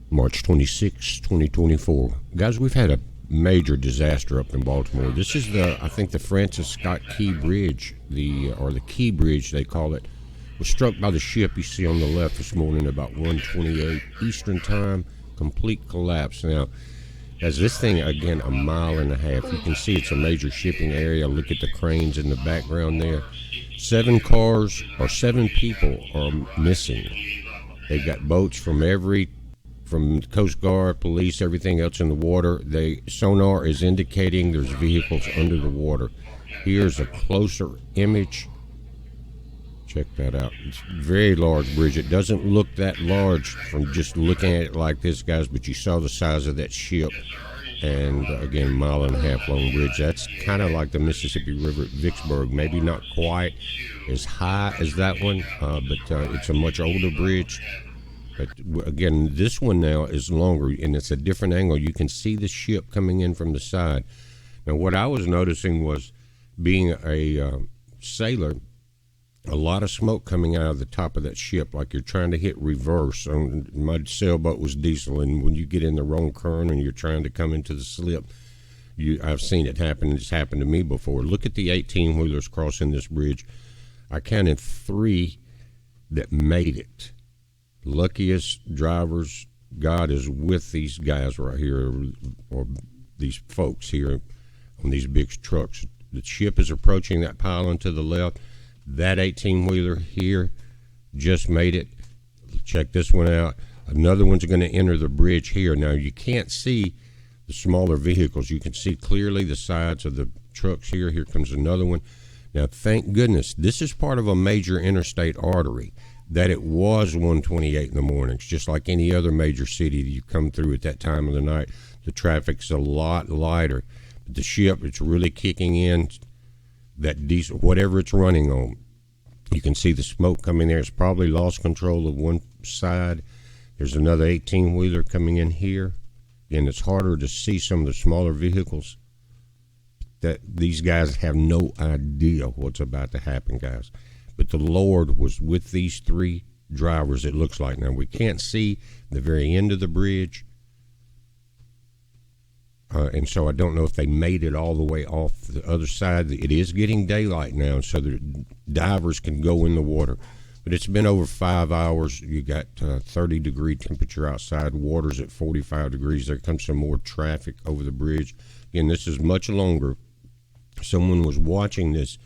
March 26, 2024. Guys, we've had a major disaster up in Baltimore. This is I think the Francis Scott Key Bridge, or the Key Bridge they call it, was struck by the ship you see on the left this morning about 1:28 Eastern Time. Complete collapse. Now, as this thing, again, a mile and a half, you can see it's a major shipping area. Look at the cranes in the background there. 7 people are missing. They've got boats from Coast Guard, police, everything else in the water. Sonar is indicating there's vehicles under the water. Here's a closer image. Check that out. It's a very large bridge. It doesn't look that large from just looking at it like this, guys, but you saw the size of that ship. And again, mile and a half long bridge. That's kind of like the Mississippi River at Vicksburg. Maybe not quite as high as that one, but it's a much older bridge. But again, this one now is longer, and it's a different angle. You can see the ship coming in from the side. Now, what I was noticing was, being a sailor, a lot of smoke coming out of the top of that ship, like you're trying to hit reverse. My sailboat was diesel, and when you get in the wrong current and you're trying to come into the slip, I've seen it happen. It's happened to me before. Look at the 18-wheelers crossing this bridge. I counted 3 that made it. Luckiest drivers. God is with these guys right here, or these folks here on these big trucks. The ship is approaching that pylon to the left. That 18-wheeler here just made it. Check this one out. Another one's going to enter the bridge here. Now, you can't see the smaller vehicles. You can see clearly the sides of the trucks here. Here comes another one. Now, thank goodness, this is part of a major interstate artery, that it was 1:28 in the mornings, just like any other major city that you come through at that time of the night. The traffic's a lot lighter. But the ship, it's really kicking in. That diesel, whatever it's running on, you can see the smoke coming there. It's probably lost control of one side. There's another 18-wheeler coming in here. Again, it's harder to see some of the smaller vehicles. That these guys have no idea what's about to happen, guys. But the Lord was with these 3 drivers, it looks like. Now, we can't see the very end of the bridge. And so I don't know if they made it all the way off the other side. It is getting daylight now, so the divers can go in the water. But it's been over 5 hours. You got 30-degree temperature outside. Water's at 45 degrees. There comes some more traffic over the bridge. Again, this is much longer. Someone was watching this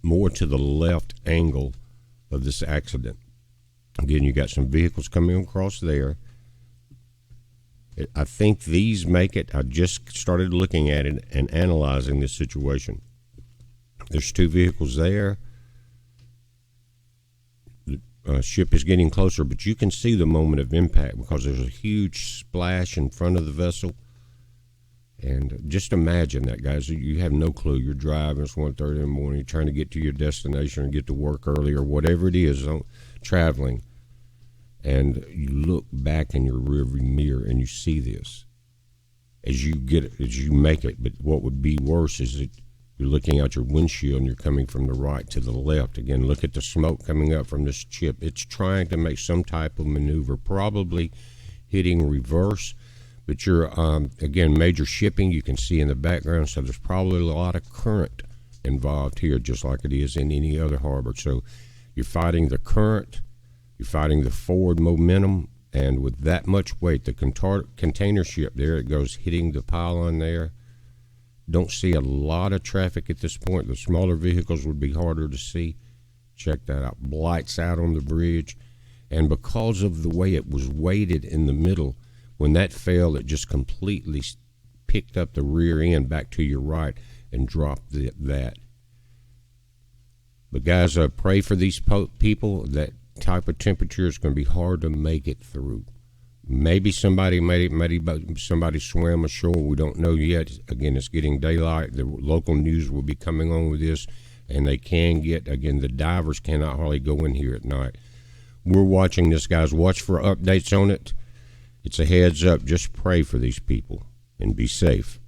more to the left angle of this accident. Again, you got some vehicles coming across there. I think these make it. I just started looking at it and analyzing this situation. There's 2 vehicles there. The ship is getting closer, but you can see the moment of impact because there's a huge splash in front of the vessel. And just imagine that, guys. You have no clue. You're driving. It's 1:30 in the morning. You're trying to get to your destination and get to work early or whatever it is, traveling. And you look back in your rearview mirror and you see this as you make it. But what would be worse is that you're looking out your windshield and you're coming from the right to the left. Again, look at the smoke coming up from this ship. It's trying to make some type of maneuver, probably hitting reverse. But you're, again, major shipping you can see in the background. So there's probably a lot of current involved here, just like it is in any other harbor. So you're fighting the current. You're fighting the forward momentum, and with that much weight, the container ship, there it goes, hitting the pylon there. Don't see a lot of traffic at this point. The smaller vehicles would be harder to see. Check that out. Lights out on the bridge. And because of the way it was weighted in the middle, when that fell, it just completely picked up the rear end back to your right and dropped that. But guys, pray for these people. That type of temperature is going to be hard to make it through. Maybe somebody made it, maybe somebody swam ashore. We don't know yet. Again, it's getting daylight. The local news will be coming on with this, and they can get, again, the divers cannot hardly go in here at night. We're watching this, guys. Watch for updates on it. It's a heads up. Just pray for these people and be safe.